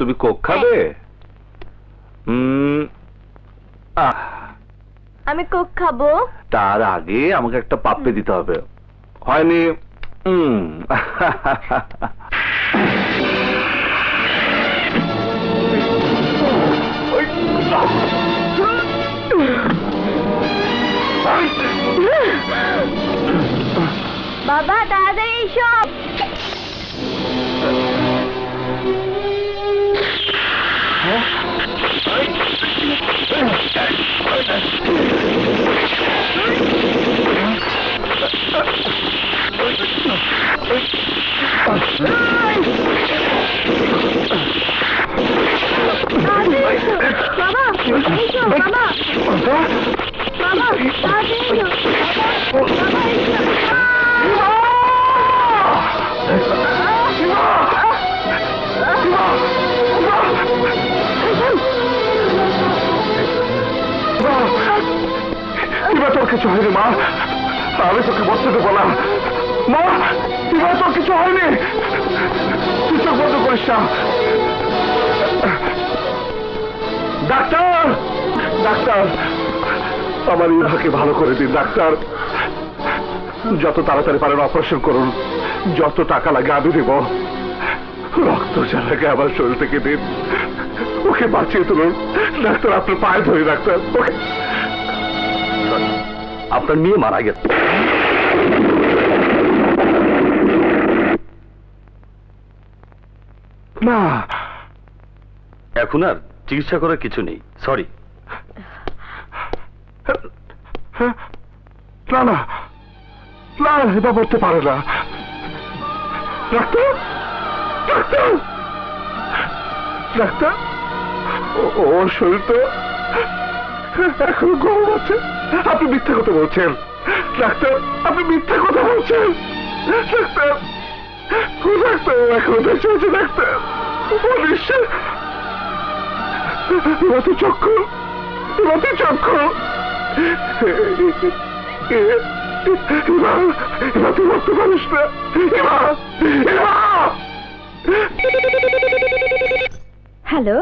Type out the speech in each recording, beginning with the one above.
তুমি কোক খাবে? আমি কোক খাবো। তার আগে আমাকে একটা পাপ্পি দিতে হবে, হয়নি? বাবা তাড়াতাড়ি এসব। তোর কিছু হয়নি মা, আমি তোকে বসতে দেবো না মা, তোর কিছু হয়নি, তুই চোখ বন্ধ করিস না। ডাক্তার, ডাক্তার, আমার ইভাকে ভালো করে দিন ডাক্তার, যত তাড়াতাড়ি পারেন অপারেশন করুন, যত টাকা লাগে আমি দেব, রক্ত যা লাগে আমার শরীর থেকে দিন, ওকে বাঁচিয়ে তুলুন ডাক্তার, আপনার পায়ে ধরি ডাক্তার। ওকে, আপনার মেয়ে মারা গেছে। না, এখন আর চিকিৎসা করার কিছু নেই, সরি। না না না, এটা বলতে পারে না ডাক্তার, ডাক্তার, ডাক্তার, ওর শরীর তো এখন গরম আছে। আপনি মিথ্যা কথা বলছেন ডাক্তার, আপনি মিথ্যা কথা বলছেন ডাক্তার, ডাক্তার এখন বেঁচে আছে ডাক্তার, এবার চক্ষু, এবার চক্ষু, এবার তুই বলতে পারিস না। হ্যালো,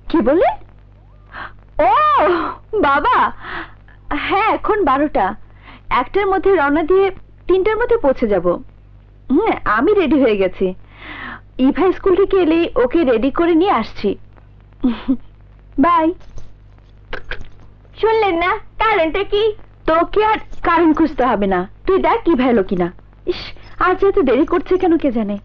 কি বললেন? ও বাবা, হ্যাঁ এখন 12টা, 1টার মধ্যে রওনা দিয়ে 3টার মধ্যে পৌঁছে যাব। আমি রেডি হয়ে গেছি, ইভা স্কুল থেকে এলেই ওকে রেডি করে নিয়ে আসছি। বাই। শুনলেন না কারণটা কি? তোকে আর কারণ খুঁজতে হবে না, তুই দেখ কি ভালো কিনা। ইস, আজ এত দেরি করছে কেন কে জানে।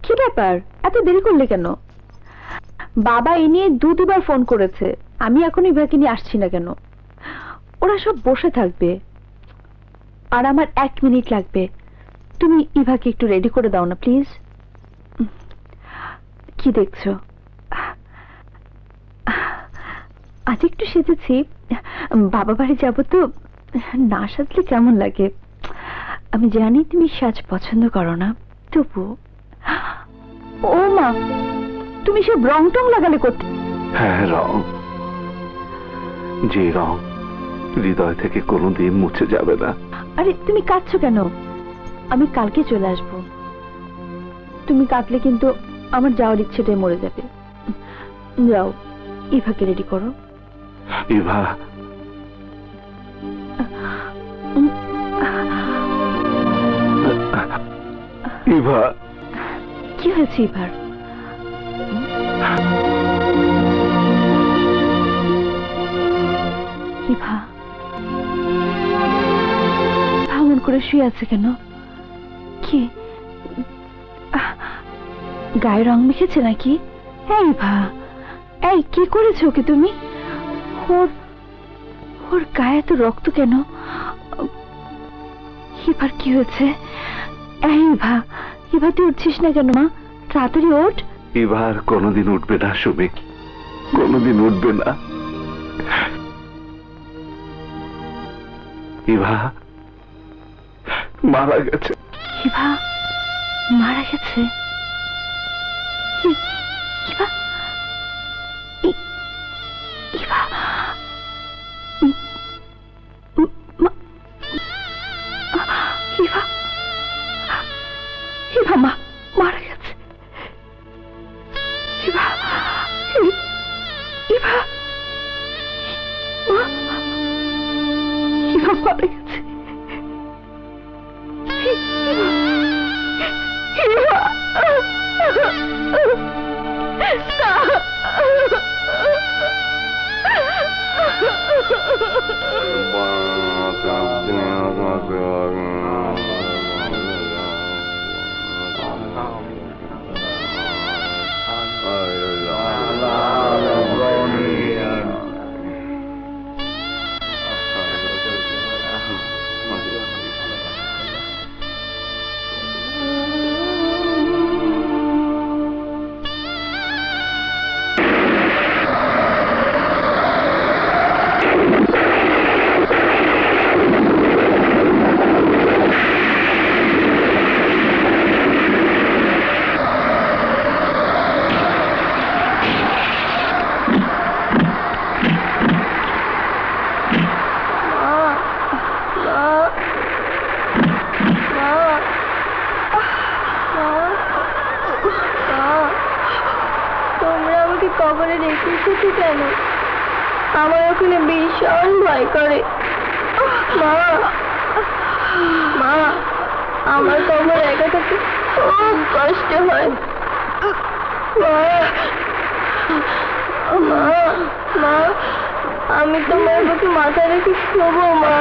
কি ব্যাপার, এত দেরি করলে কেন? বাবা এ নিয়ে 2-2বার ফোন করেছে, আমি এখন ইভাকে নিয়ে আসছি না কেন। ওরা সব বসে থাকবে আর আমার 1 মিনিট লাগবে, তুমি ইভাকে একটু রেডি করে দাও না প্লিজ। কি দেখছো? আজ একটু সেজেছি, বাবা বাড়ি যাবো তো, না সাজলে কেমন লাগে। আমি জানি তুমি সাজ পছন্দ করো না, তবু। ও মা, তুমি সব রং টং লাগালে করতে? হ্যাঁ, রং, যে রং হৃদয় থেকে কোনোদিন মুছে যাবে না। আরে তুমি কাঁদছো কেন? আমি কালকে চলে আসবো, তুমি কাঁদলে কিন্তু আমার যাওয়ার ইচ্ছেটাই মরে যাবে। যাও, ইভাকে রেডি করো। ইভা, ইভা, কি হয়েছে ইভার? ইভা ভাঙন করে শুয়ে আছে কেন? কি গায়ে রং মেখেছে নাকি? এই ইভা, এই কি করেছো ওকে তুমি? ওর গায়ে তো রক্ত কেন? ইভার কি হয়েছে? এই ইভা, ইভা তুই উঠছিস না কেন মা? তাড়াতাড়ি ওঠ। ইভার কোনোদিন উঠবে না সুমি, কোনোদিন উঠবে না। ইভা মারা গেছে। ইভা মারা গেছে? ইভা, ইভা, ইভা, ইভা ইভা মারা গেছে। কবরে রেখে এসেছি কেন? আমার ওখানে ভীষণ ভয় করে। মা মা আমার কবর একা থাকতে খুব কষ্ট হয়। মা মা মা আমি তোমার বুকে মাথা রেখে শোবো মা।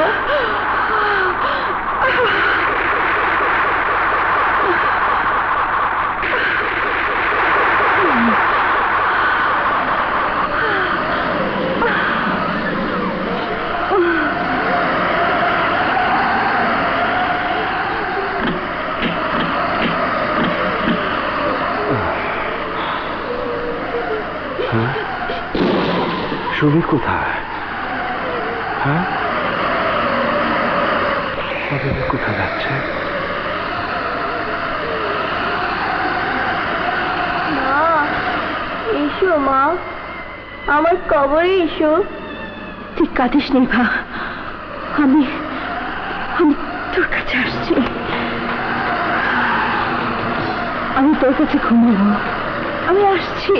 সুমি কোথায়? হ্যাঁ, কোথায় যাচ্ছে? মা এসো মা, আমার কবরে এসো। তুই কাঁদিস নি ভা, আমি আমি তোর কাছে আসছি। আমি তোর কাছে ঘুমাবো, আমি আসছি।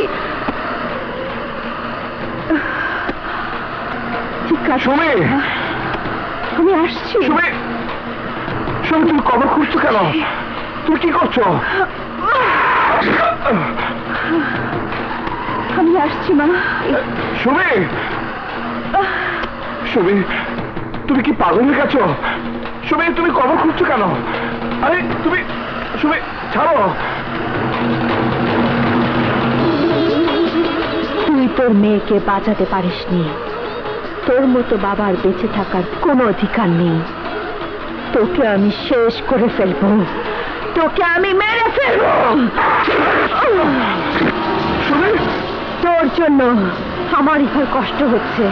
সুমি, আমি আসছি। সুমি, সুমি তুমি কবর খুঁজছো কেন? তুমি কি করছো? আমি আসছি মা। সুমি, সুমি তুমি কি পাগল হয়ে গেছো? সুমি তুমি কবর খুঁজছো কেন? আরে তুমি, সুমি ছাড়ো। তুই তোর মেয়েকে বাঁচাতে পারিসনি। তোর মতো বাবার বেঁচে থাকার কোনো অধিকার নেই। তোকে আমি শেষ করে ফেলবো, তোকে আমি মেরে ফেলবো। তোর জন্য আমার ইভার কষ্ট হচ্ছে,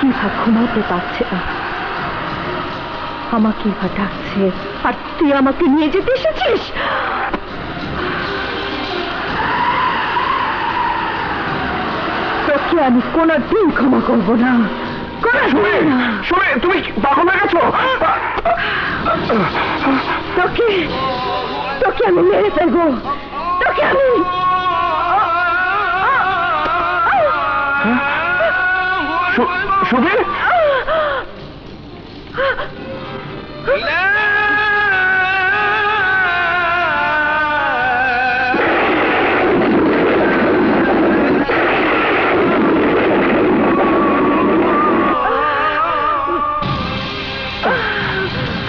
ইভা ঘুমাতে পারছে না। আমাকে ইভা ডাকছে, আর তুই আমাকে নিয়ে যেতে এসেছিস। তোকে আমি কোনোদিন ক্ষমা করবো না। তুমি পাগল হয়ে গেছো? তোকে তোকে আমি মেরে ফেলবো, তোকে আমি। সুমি,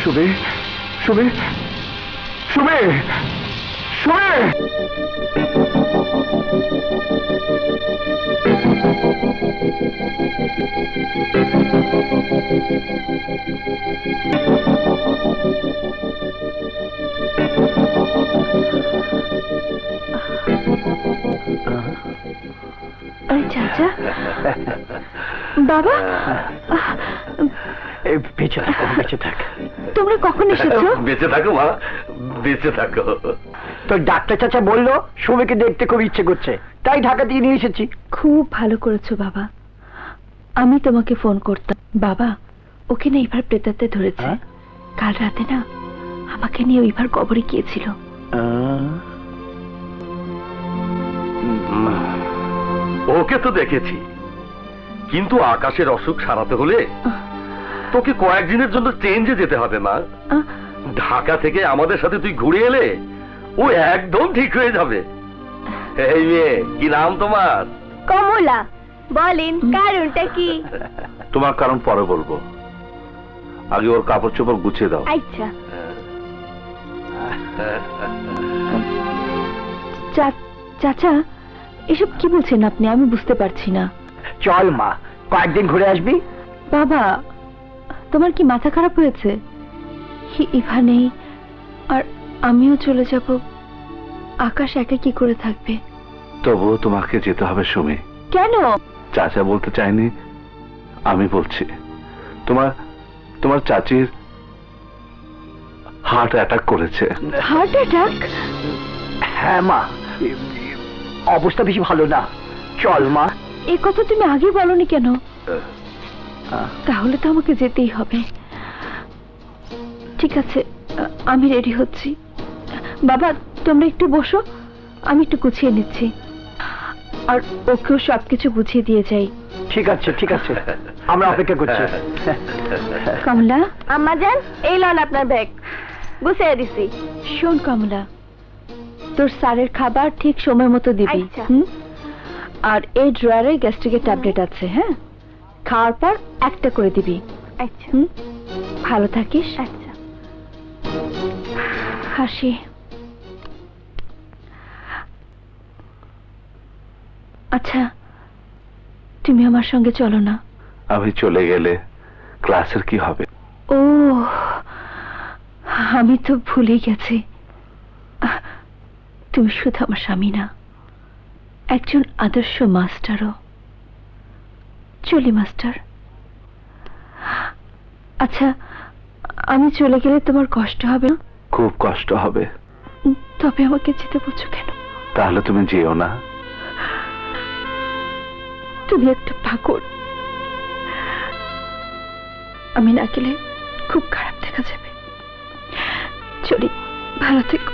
সুমি, সুমি, সুমি, সুমি। আরে চাচা, বাবা, বেঁচে থাকো, বেঁচে থাক। তোমরা কখন এসেছো? বেঁচে থাকো মা, বেঁচে থাকো। তোর ডাক্তার চাচা বললো সুমিকে দেখতে খুব ইচ্ছে করছে, তাই ঢাকা দিয়ে নিয়ে এসেছি। খুব ভালো করেছো বাবা, আমি তোমাকে ফোন করতাম। বাবা, ওকে না এবার প্রেতাত্মা ধরেছে। কাল রাতে না আমাকে নিয়ে ওইবার কবরে গিয়েছিল। ওকে তো দেখেছি, কিন্তু আকাশের অসুখ সারাতে হলে তোকে কয়েকদিনের জন্য চেঞ্জে যেতে হবে মা। ঢাকা থেকে আমাদের সাথে তুই ঘুরে এলে ও একদম ঠিক হয়ে যাবে। এই মেয়ে, কি নাম তোমার? কমলা, বলেন কারণটা কি? তোমার কারণ পরে বলবো, আগে ওর কাপড় চোপড় গুছিয়ে দাও। আচ্ছা। চাচা, এসব কি বলছেন আপনি? আমি বুঝতে পারছি না। চল মা, কয়েকদিন ঘুরে আসবি। বাবা, তোমার কি মাথা খারাপ হয়েছে? ইভা নেই, আর আমিও চলে যাব। আকাশ একা কি করে থাকবে? তবুও তোমাকে যেতে হবে সুমি। কেন? চাচা বলতে চাইনি, আমি বলছি। তোমার চাচির হার্ট অ্যাটাক করেছে। Heart attack? হ্যাঁ মা, অবস্থা বেশি ভালো না। চল মা। এই কথা তুমি আগে বলনি কেন? তাহলে তো আমাকে যেতেই হবে। ঠিক আছে, আমি রেডি হচ্ছি। বাবা, তোমরা একটু বসো, আমি একটু গুছিয়ে নিচ্ছি, আর ওকেও সবকিছু গুছিয়ে দিয়ে যাই। ঠিক আছে, ঠিক আছে, আমরা অপেক্ষা করছি। কমলা, আম্মা যান, এই লন আপনার ব্যাগ, গুছিয়ে দিছি। শোন কমলা, তোর স্যারের খাবার ঠিক সময় মতো দিবি। আচ্ছা। আর এই ড্রয়ারে গ্যাস্ট্রিকের ট্যাবলেট আছে, হ্যাঁ? খাওয়ার পর একটা করে দিবি। আচ্ছা। ভালো থাকিস। আচ্ছা। হাসি। আচ্ছা, তুমি আমার সঙ্গে চলো না? আমি চলে গেলে ক্লাসের কি হবে? ও, আমি তো ভুলে গেছি, তুমি শুধু আমার স্বামী না, একজন আদর্শ মাস্টারও। চলি মাস্টার। আচ্ছা, আমি চলে গেলে তোমার কষ্ট হবে না? খুব কষ্ট হবে। তবে আমাকে যেতে বলছো কেন? তাহলে তুমি যেও না। তুমি একটা পাগল, আমি না গেলে খুব খারাপ দেখা যাবে। চলি, ভালো থেকো।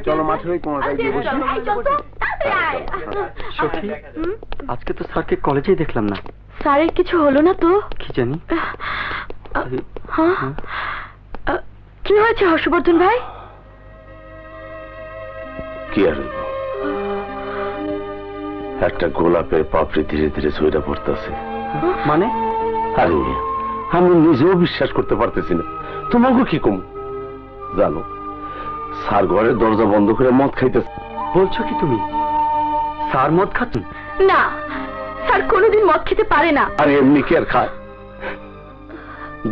চলো মাঠে ওই কোনটায় গিয়ে বসি। সখী, আজকে তো স্যারকে কলেজেই দেখলাম না। স্যারের কিছু হলো না তো? কি জানি। হ্যাঁ, কি হয়েছে হর্ষবর্ধন ভাই? কি আর হইব, একটা গোলাপের পাপড়ি ধীরে ধীরে ছইরা পড়তেছে। মানে? আরে আমি নিজেও বিশ্বাস করতে পারতেছি না। তোমাকে কি কম জানো, স্যার ঘরের দরজা বন্ধ করে মদ খাইতেছে। বলছো কি তুমি? স্যার মদ খাচ্ছেন? না, স্যার কোনোদিন মদ খেতে পারে না। আর এমনি কি আর খায়?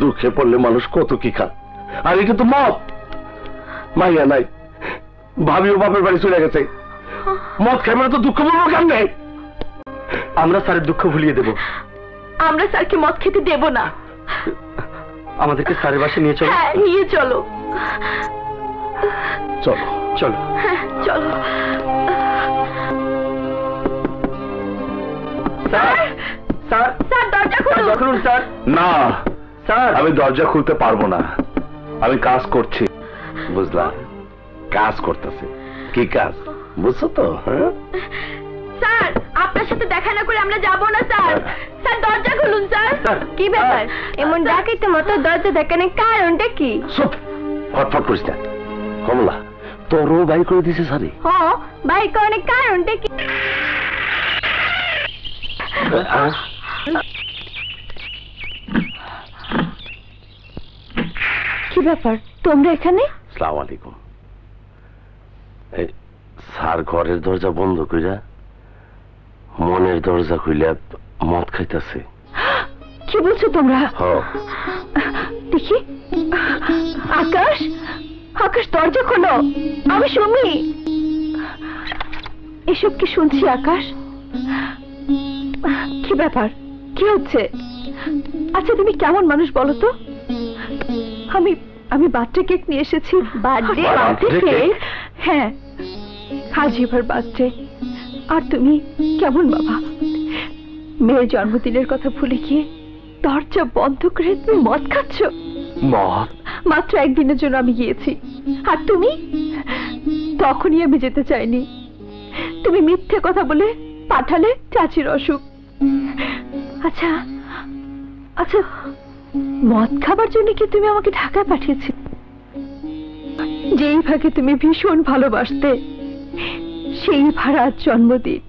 দুঃখে পড়লে মানুষ কত কি খায়, আর এটা তো মদ। মাইয়া নাই, ভাবিও বাপের বাড়ি চলে গেছে, মদ খাই মানে তো দুঃখ বলবো কেন নেই? আমরা স্যারের দুঃখ ভুলিয়ে দেব। আমরা স্যারকে মদ খেতে দেব না। আমাদেরকে স্যারের বাসায় নিয়ে চলো। হ্যাঁ, নিয়ে চলো। চলো চলো। হ্যাঁ, চলো। স্যার, স্যার, স্যার, দরজা খুলুন। দরজা খুলুন স্যার। না স্যার, আমি দরজা খুলতে পারবো না, আমি কাজ করছি। বুঝলাম, কাজ করতেছে। কি কাজ বুঝছো তো? হ্যাঁ, স্যার, আপনার সাথে দেখা না করে আমরা যাব না স্যার। স্যার, দরজা খুলুন স্যার। কি ব্যাপার, এমন ডাকাইতে মতো দরজা দেখানোর কারণটা কি? চুপ, ফটফট করিস না। কমলা, তোরও বাই করে দিছে সারি। হ্যাঁ, বাইক অনেক কারণটা কি? কি ব্যাপার, তোমরা এখানে? আসসালামু আলাইকুম। এই স্যার ঘরের দরজা বন্ধ কইরা মনের দরজা খুইলা মদ খাইতেছে। কি বলছো তোমরা? দেখি। আকাশ, আকাশ, দরজা খোলো, আমি সুমি। এসব কি শুনছি আকাশ? কি ব্যাপার, কি হচ্ছে? আচ্ছা, তুমি কেমন মানুষ বলো তো? আমি বার্থডে কেক নিয়ে এসেছি। Birthday cake? হ্যাঁ, আজ এবার বার্থডে। আর তুমি কেমন বাবা? মেয়ের জন্মদিনের কথা ভুলে গিয়ে দরজা বন্ধ করে তুমি মদ খাচ্ছ? মদ? মাত্র একদিনের জন্য আমি গিয়েছি, আর তুমি? তখনই আমি যেতে চাইনি। তুমি মিথ্যে কথা বলে পাঠালে চাচির অসুখ। আচ্ছা আচ্ছা, মদ খাবার জন্য কি তুমি আমাকে ঢাকায় পাঠিয়েছি? যেই ভাগে তুমি ভীষণ ভালোবাসতে, সেই ভাড়া আজ জন্মদিন।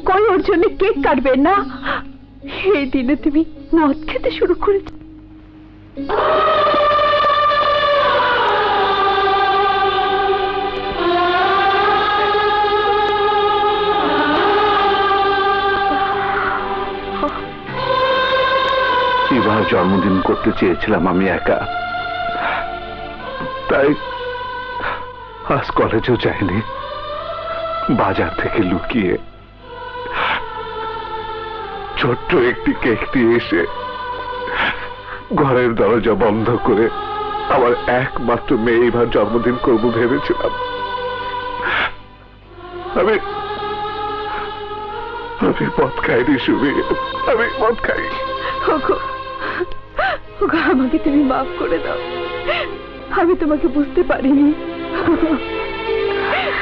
কই ওর জন্য কেক কাটবে না? এই দিনে তুমি মদ খেতে শুরু করেছ। এবার জন্মদিন করতে চেয়েছিলাম আমি একা, তাই আজ কলেজেও যাইনি। বাজার থেকে লুকিয়ে ছোট্ট একটি কেক দিয়ে এসে ঘরের দরজা বন্ধ করে আমার একমাত্র মেয়ে এবার জন্মদিন করবো ভেবেছিলাম। আমি আমি মদ খাইনি সুমি, আমি মদ খাই। ওগো, ওগো, আমাকে তুমি মাফ করে দাও। আমি তোমাকে বুঝতে পারিনি,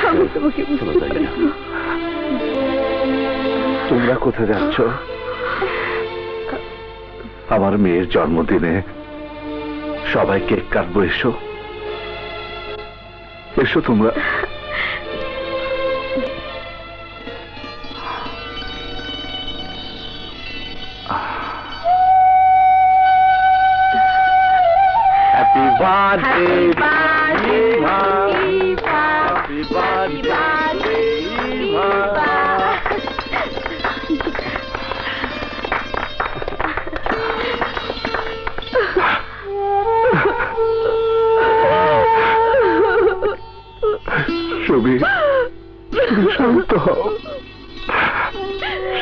আমি তোমাকে বুঝতে পারিনি। তোমরা কোথায় যাচ্ছ? আমার মেয়ের জন্মদিনে সবাই কেক কাটবো, এসো এসো তোমরা। Happy birthday, happy birthday. Sumi, শান্ত হও।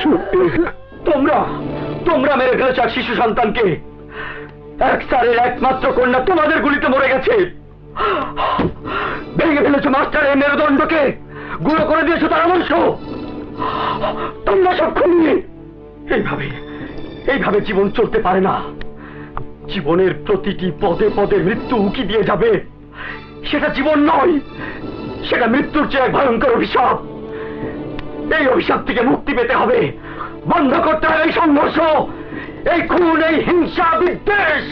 সুমি, তোমরা মেরে ফেলেছ এক শিশু সন্তানকে। এক স্যারের একমাত্র কন্যা তোমাদের গুলিতে মরে গেছে। ভেঙে ফেলেছ মাস্টারের মেরুদণ্ডকে, গুঁড়ো করে দিয়েছ তার অংশ। তোমরা সব খুনিয়ে। এইভাবে জীবন চলতে পারে না। জীবনের প্রতিটি পদে পদে মৃত্যু উকি দিয়ে যাবে। সেটা জীবন নয়, সেটা মৃত্যুর চেয়ে এক ভয়ঙ্কর অভিশাপ। এই অভিশাপ থেকে মুক্তি পেতে হবে। বন্ধ করতে হবে এই সংঘর্ষ, এই খুন, এই হিংসা, বিদ্বেষ।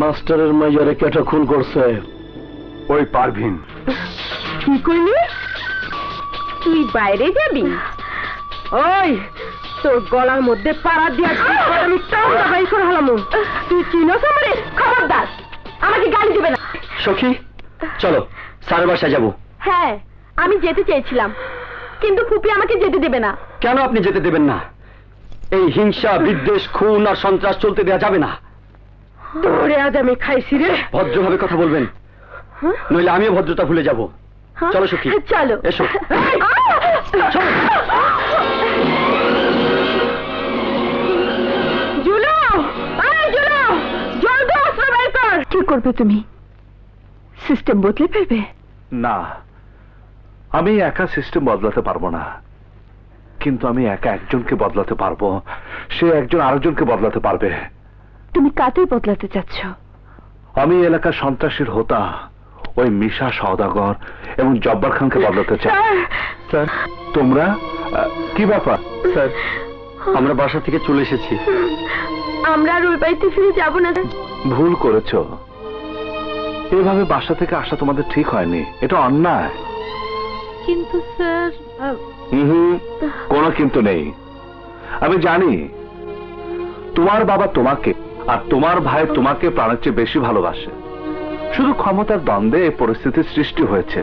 মাস্টারের মাইয়ারে কেটা খুন করছে? ওই পারভিন। কি করলি? তুই বাইরে যাবি? ওই তোর গলার মধ্যে পাড়া দিয়া আমি টাউটা বাই করে হলাম। তুই চিনোস আমারে? খবরদার, আমাকে গালি দিবে না। সখী, চলো স্যারের বাসায় যাবো। হ্যাঁ, আমি যেতে চেয়েছিলাম, কিন্তু ফুপি আমাকে যেতে দেবে না। কেন আপনি যেতে দেবেন না? এই হিংসা, বিদ্বেষ, খুন আর সন্ত্রাস চলতে দেওয়া যাবে না। তোরে আজ আমি খাইছি রে। ভদ্রভাবে কথা বলবেন, নইলে আমিও ভদ্রতা ভুলে যাব। চলো সখী, চলো, এসো। চলো। জুলো, জুলো, জলদি অস্ত্র বের কর। কি করবে তুমি? সিস্টেম বদলে ফেলবে? না, আমি একা সিস্টেম বদলাতে পারবো না, কিন্তু আমি একা একজনকে বদলাতে পারবো। সে একজন আরেকজনকে বদলাতে পারবে। তুমি কাকে বদলাতে চাচ্ছ? আমি এলাকার সন্ত্রাসীর হোতা ওই মিশা সওদাগর এবং জব্বার খানকে বদলাতে চাই। স্যার, তোমরা কি ব্যাপার? স্যার, আমরা বাসা থেকে চলে এসেছি। আমরা আর ওই বাড়িতে ফিরে যাব না। ভুল করেছ, এভাবে বাসা থেকে আসা তোমাদের ঠিক হয়নি, এটা অন্যায়। কিন্তু স্যার, কোনো কিন্তু নেই। আমি জানি তোমার বাবা তোমাকে আর তোমার ভাই তোমাকে প্রাণের চেয়ে বেশি ভালোবাসে। শুধু ক্ষমতার দ্বন্দ্বে এই পরিস্থিতির সৃষ্টি হয়েছে।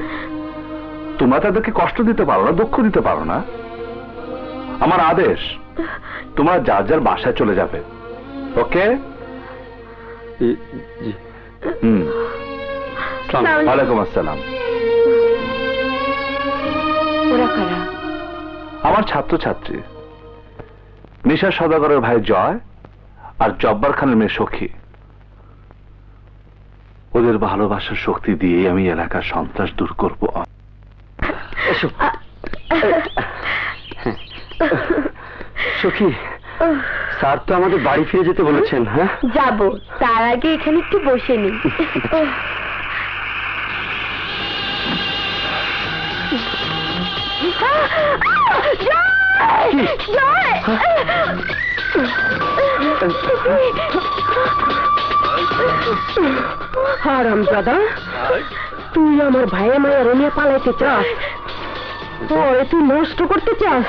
তোমরা তাদেরকে কষ্ট দিতে পারো না, দুঃখ দিতে পারো না। আমার আদেশ, তোমরা যার যার বাসায় চলে যাবে। ওকে? ওয়ালাইকুম আসসালাম। ওরা কারা? আমার ছাত্রছাত্রী, নিশা সওদাগরের ভাই জয় আর জব্বার খানের মেয়ে সখী। ওদের ভালোবাসার শক্তি দিয়ে আমি এলাকার সন্ত্রাস দূর করব। সখী, স্যার তো আমাদের বাড়ি ফিরে যেতে বলেছেন। হ্যাঁ, যাব, তার আগে এখানে একটু বসে নি। হারামজাদা, তুই আমার ভাইয়া মায়ের নিয়ে পালাইতে চাস? ওরে তুই নষ্ট করতে চাস?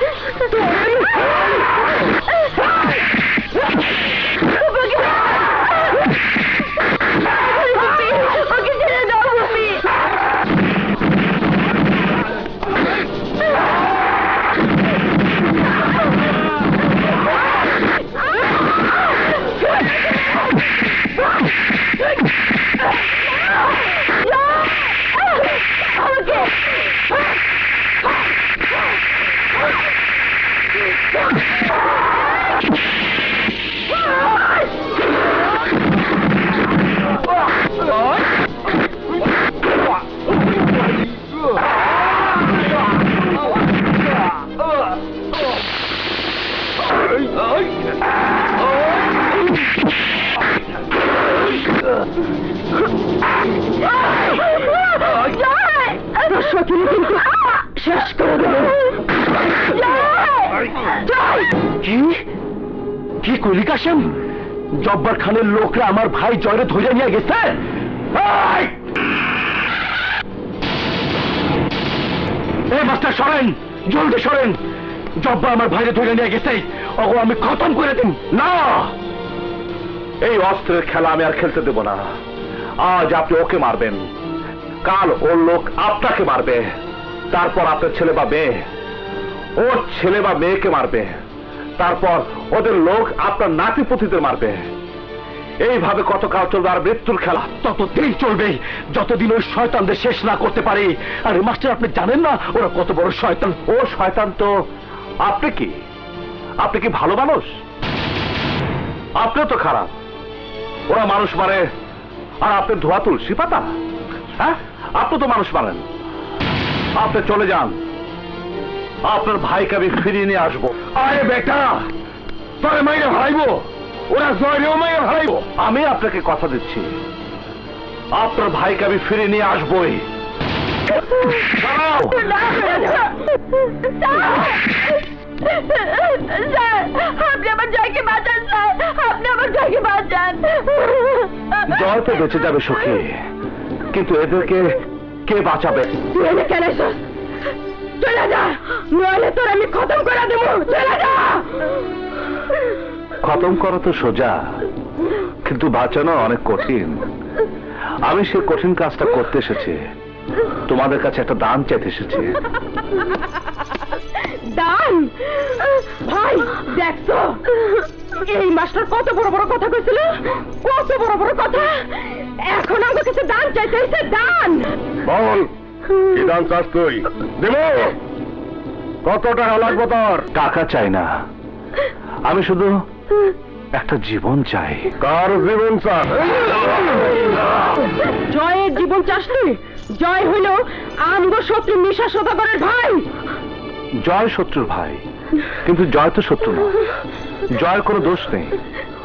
ওকে ছেড়ে দাও তুমি। শেষ করে দেবো। কি কইলি কাশেম? জব্বার খানের লোকরা আমার ভাই জয়রে ধরে নিয়ে গেছে। এই মাস্টার সরেন, জলদি সরেন। জব্বার আমার ভাইরে ধরে নিয়ে গেছে, ওগো আমি খতম করে দিন। না, এই অস্ত্রের খেলা আমি আর খেলতে দেব না। আজ আপনি ওকে মারবেন, কাল ওর লোক আপনাকে মারবে, তারপর আপনার ছেলে বা মেয়ে ওর ছেলে বা মেয়েকে মারবে, তারপর ওদের লোক আপনার নাতি পুতিদের মারবে। এইভাবে কতকাল চলবে আর মৃত্যুর খেলা? ততদিন চলবে যতদিন ওই শয়তানদের শেষ না করতে পারে। আরে মাস্টার, আপনি জানেন না ওরা কত বড় শয়তান? ও শয়তান তো আপনি কি? আপনি কি ভালো মানুষ? আপনিও তো খারাপ। ওরা মানুষ মারে আর আপনি ধোয়া তুলসী পাতা। হ্যাঁ, আপনি তো মানুষ মারেন। আপনি চলে যান, আপনার ভাইকে আমি ফিরিয়ে নিয়ে আসবো। আরে বেটা, তোরে মাইরে হারাইবো, ওরা জয়রেও মাইরে হারাইবো। আমি আপনাকে কথা দিচ্ছি, আপনার ভাইকে আমি ফিরিয়ে নিয়ে আসবোই। দাঁড়াও। আপনি আমার জয়কে বাঁচান স্যার, আপনি আমার জয়কে বাঁচান। জয় তো বেঁচে যাবে সখী, কিন্তু এদেরকে কে বাঁচাবে? তুই এনে কেন এসেছিস? চলে যা, নইলে তোর আমি খতম করে দেবো। চলে যা। খতম করা তো সোজা, কিন্তু বাঁচানো অনেক কঠিন। আমি সেই কঠিন কাজটা করতে এসেছি, তোমাদের কাছে একটা দান চাইতে এসেছি। দান? ভাই দেখছো এই মাস্টার কত বড় বড় কথা কইছিল, কত বড় বড় কথা। এখন আমার কাছে দান চাইতে এসে দান। বল, কি দান চাস তুই? দেব। কত টাকা লাগবে তোর? টাকা চাই না, আমি শুধু একটা জীবন চাই। কার জীবন চাস? জয়ের জীবন চাস তুই? জয় হইল আমগো শত্রু নিশা সওদাগরের ভাই। জয় শত্রুর ভাই, কিন্তু জয় তো শত্রু না। জয়ের কোনো দোষ নেই,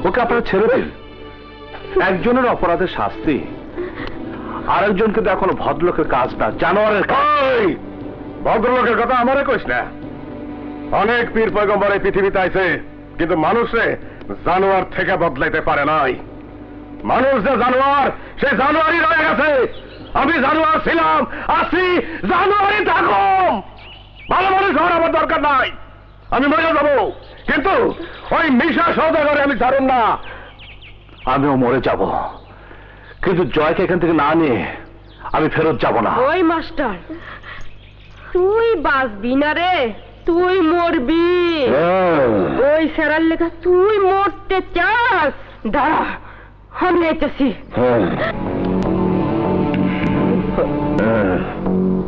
ওকে আপনারা ছেড়ে দিন। একজনের অপরাধের শাস্তি আরেকজনকে দেওয়া কোনো ভদ্রলোকের কাজ না, জানোয়ারের কাজ। ভদ্রলোকের কথা আমারে কইস না। অনেক পীর পয়গম্বর এই পৃথিবীতে আইছে, কিন্তু মানুষে জানোয়ার থেকে বদলাইতে পারে নাই। মানুষ যে জানোয়ার, সে জানোয়ারই রয়ে গেছে। আমি জানোয়ার ছিলাম, আছি, জানোয়ারই থাকুম। ভালো মানুষ হওয়ার আমার দরকার নাই, আমি মরে যাব, কিন্তু ওই নিশা সওদাগরে আমি ছাড়ুম না। আমিও মরে যাব, কিন্তু জয়কে এখান থেকে না নিয়ে আমি ফেরত যাব না। ওই মাস্টার, তুই বাঁচবি না রে, তুই মরবি। ওই সেরার লেখা তুই মরতে চাস? দাঁড়া, আমি আইতেছি।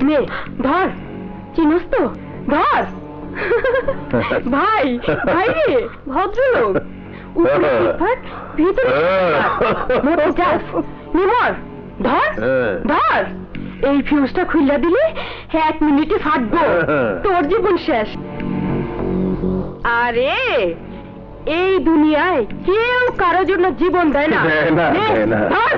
নে ধর, চিনিস তো? ধর। ভাই ভাই রে ভদ্রলোক উপরে ফিটফাট, ভিতরে ফিটফাট। মেজাজ, নিমর, ধর ধর, এই ফিউজটা খুইলা দিলে 1 মিনিটে ফাটবো, তোর জীবন শেষ। আরে এই দুনিয়ায় কেউ কারোর জন্য জীবন দেয় না। নে, ধর।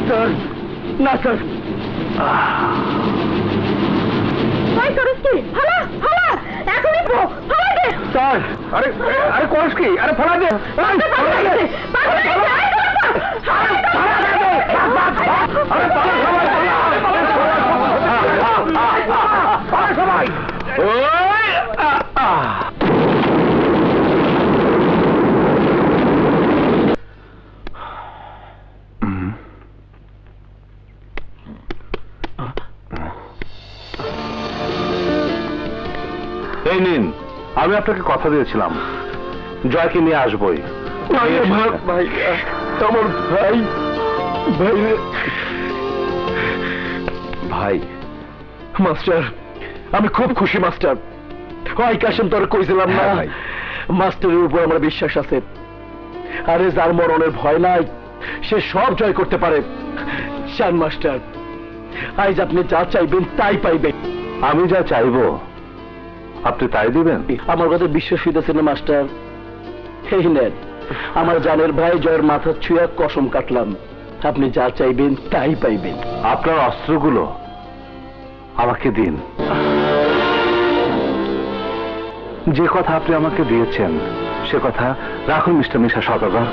স্যার, না স্যার। ভাই করস কি? হালা হালা, এখনই পো, হালা দে। স্যার, আরে আরে করস কি? আরে ফেলা দে। পাগল হয়ে গেছে, পাগল হয়ে গেছে, হালা দে। আরে পালা সবাই, পালা সবাই। ওই এই নিন, আমি আপনাকে কথা দিয়েছিলাম জয়কে নিয়ে আসবই। ভাই, আমার ভাই, ভাই রে। ভাই, মাস্টার, আমি খুব খুশি মাস্টার। ভাই কাশেম তোর কইছিলাম না, হ্যাঁ ভাই। মাস্টারের উপর আমার বিশ্বাস আছে। আরে যার মরণের ভয় নাই সে সব জয় করতে পারে। শান মাস্টার, আজ আপনি যা চাইবেন তাই পাইবেন। আমি যা চাইবো আপনি তাই দিবেন? আমার কথা বিশ্বাস হইতেছে না মাস্টার। এই নেন, আমার জানের ভাই জয়ের মাথা ছুঁয়া কসম কাটলাম, আপনি যা চাইবেন তাই পাইবেন। আপনার অস্ত্রগুলো আমাকে দিন। যে কথা আপনি আমাকে দিয়েছেন সে কথা রাখুন মিস্টার মিশা সওদাগর।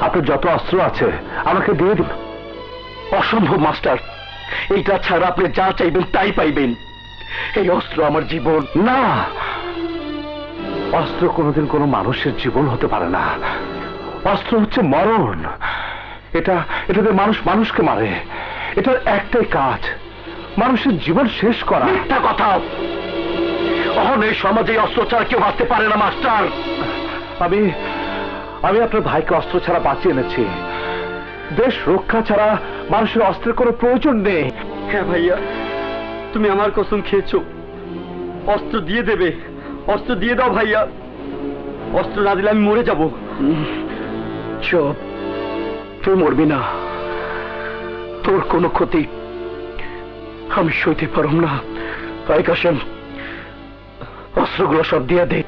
আপনার যত অস্ত্র আছে আমাকে দিয়ে দিন। অসম্ভব মাস্টার, এইটা ছাড়া আপনি যা চাইবেন তাই পাইবেন। এই অস্ত্র আমার জীবন। না, অস্ত্র কোনোদিন কোনো মানুষের জীবন হতে পারে না। অস্ত্র হচ্ছে মরণ। এটাতে মানুষ মানুষকে মারে। এটার একটাই কাজ, মানুষের জীবন শেষ করা। মিথ্যা কথা। অহন এই সমাজে অস্ত্র ছাড়া কেউ বাঁচতে পারে না মাস্টার। আমি আপনার ভাইকে অস্ত্র ছাড়া বাঁচিয়ে এনেছি। দেশ রক্ষা ছাড়া মানুষের অস্ত্রের কোনো প্রয়োজন নেই। হ্যাঁ ভাইয়া, তুমি আমার কসম খেয়েছো, অস্ত্র দিয়ে দেবে। অস্ত্র দিয়ে দাও ভাইয়া, অস্ত্র না দিলে আমি মরে যাব। চুপ, তুই মরবি না। তোর কোনো ক্ষতি আমি সইতে পারব না। তাই কাশেম, অস্ত্রগুলো সব দিয়ে দে।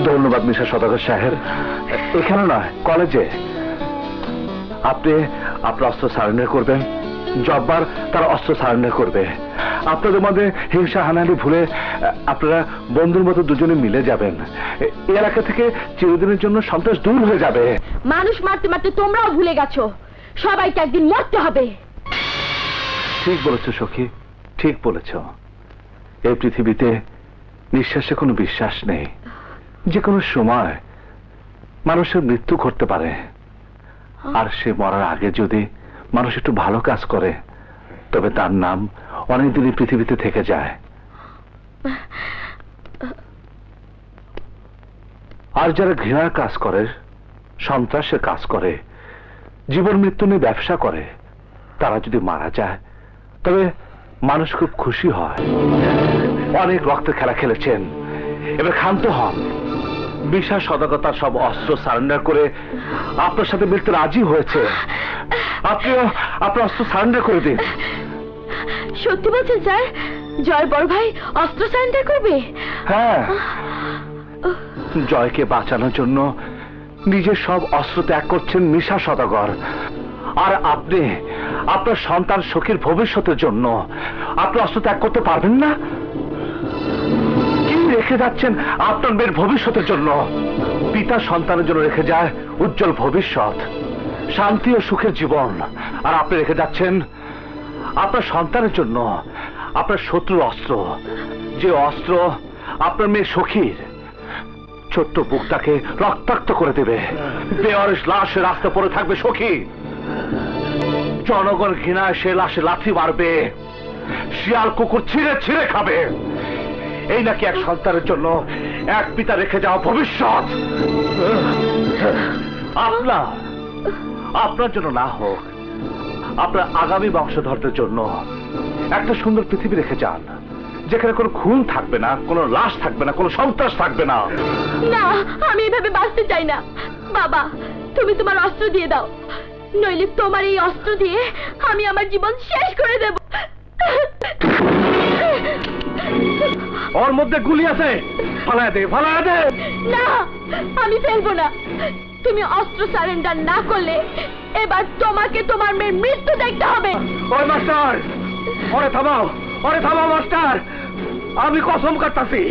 ধন্যবাদ মিশা সওদাগর সাহেব। এখানে নয়, কলেজে আপনি আপনার অস্ত্র সারেন্ডার করবেন, জব্বার তার অস্ত্র সারেন্ডার করবে। আপনাদের মধ্যে হিংসা হানাহানি ভুলে আপনারা বন্ধুর মতো দুজনে মিলে যাবেন। এই এলাকা থেকে চিরদিনের জন্য সন্ত্রাস দূর হয়ে যাবে। মানুষ মারতে মারতে তোমরাও ভুলে গেছো সবাইকে একদিন মরতে হবে। ঠিক বলেছ সখী, ঠিক বলেছ। এই পৃথিবীতে নিঃশ্বাসে কোনো বিশ্বাস নেই। যে কোনো সময় মানুষের মৃত্যু ঘটতে পারে, আর সে মরার আগে যদি মানুষ একটু ভালো কাজ করে তবে তার নাম অনেকদিনই পৃথিবীতে থেকে যায়। আর যারা ঘৃণার কাজ করে, সন্ত্রাসের কাজ করে, জীবন মৃত্যু নিয়ে ব্যবসা করে, তারা যদি মারা যায় তবে মানুষ খুব খুশি হয়। অনেক রক্তের খেলা খেলেছেন, এবার ক্ষান্ত হন। মিশা সওদাগর তার সব অস্ত্র সারেন্ডার করে আপনার সাথে মিলতে রাজি হয়েছে। আপনিও আপনার অস্ত্র সারেন্ডার করে দিন। সত্যি বলছেন স্যার? জয় বড় ভাই অস্ত্র সারেন্ডার করবে? হ্যাঁ, জয়কে বাঁচানোর জন্য নিজের সব অস্ত্র ত্যাগ করছেন মিশা সওদাগর। আর আপনি আপনার সন্তান সখীর ভবিষ্যতের জন্য আপনার অস্ত্র ত্যাগ করতে পারবেন না? কি রেখে যাচ্ছেন আপনার মেয়ের ভবিষ্যতের জন্য? পিতা সন্তানের জন্য রেখে যায় উজ্জ্বল ভবিষ্যৎ, শান্তি ও সুখের জীবন। আর আপনি রেখে যাচ্ছেন আপনার সন্তানের জন্য আপনার শত্রুর অস্ত্র, যে অস্ত্র আপনার মেয়ে সখীর ছোট্ট বুকটাকে রক্তাক্ত করে দেবে। বেয়ারিশ লাশে রাস্তা পড়ে থাকবে সখী। জনগণ ঘৃণায় সে লাশে লাথি মারবে, শিয়াল কুকুর ছিঁড়ে ছিঁড়ে খাবে। এই নাকি এক সন্তানের জন্য এক পিতা রেখে যাওয়া ভবিষ্যৎ? আপনার জন্য না হোক, আপনার আগামী বংশধরদের জন্য একটা সুন্দর পৃথিবী রেখে যান, যেখানে কোনো খুন থাকবে না, কোনো লাশ থাকবে না, কোনো সন্ত্রাস থাকবে না। না, আমি এভাবে বাঁচতে চাই না। বাবা, তুমি তোমার অস্ত্র দিয়ে দাও, নইলে তোমার এই অস্ত্র দিয়ে আমি আমার জীবন শেষ করে দেব। ওর মধ্যে গুলি আছে, ফালায় দে, ফালায় দে। না, আমি ফেলবো না। তুমি অস্ত্র সারেন্ডার না করলে এবার তোমাকে তোমার মেয়ের মৃত্যু দেখতে হবে। ওই মাস্টার, ওরে থামাও, ওরে থামাও মাস্টার। আমি কসম কাটতাছি,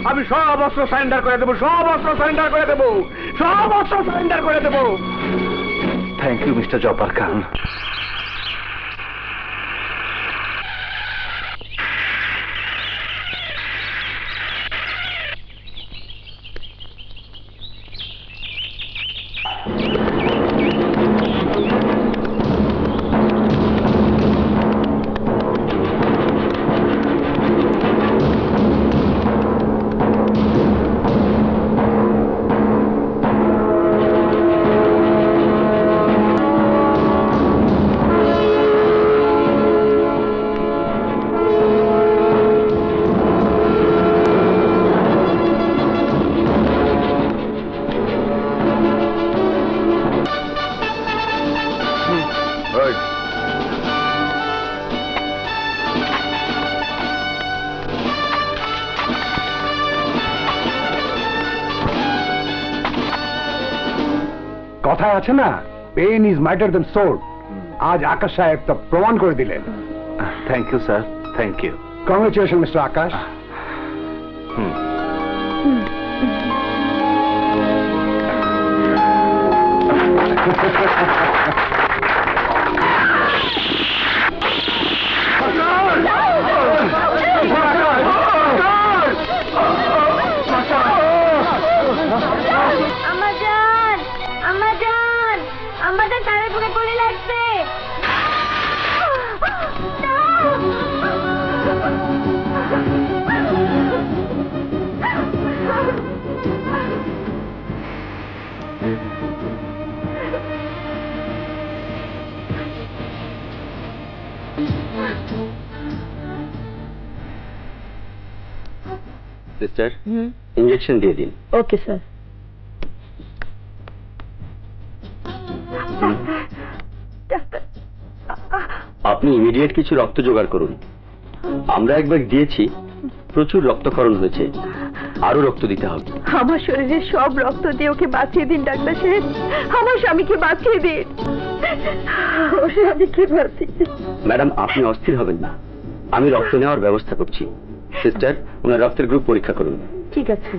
আমি সব অস্ত্র সারেন্ডার করে দেবো, সব অস্ত্র সারেন্ডার করে দেবো, সব অস্ত্র সারেন্ডার করে দেবো। Thank you mister Jabbar Khan. কথায় আছে না, pen is mightier than sword. আজ আকাশ সাহেব তা প্রমাণ করে দিলেন। Thank you sir, thank you. Congratulation mister Akash. আমাদের তারে পুরে গুলি লাগছে। সিস্টার, ইঞ্জেকশন দিয়ে দিন। Okay sir. আপনি ইমিডিয়েট কিছু রক্ত জোগাড় করুন। আমরা একবার দিয়েছি, প্রচুর রক্তক্ষরণ হয়েছে, আরো রক্ত দিতে হবে। আমার শরীরের সব রক্ত দিয়ে ওকে বাঁচিয়ে দিন ডাক্তার সাহেব, আমার স্বামীকে বাঁচিয়ে দিন। আমার স্বামীকে বাঁচিয়ে দিন। ম্যাডাম, আপনি অস্থির হবেন না, আমি রক্ত নেওয়ার ব্যবস্থা করছি। সিস্টার, ওনার রক্তের গ্রুপ পরীক্ষা করুন। ঠিক আছে।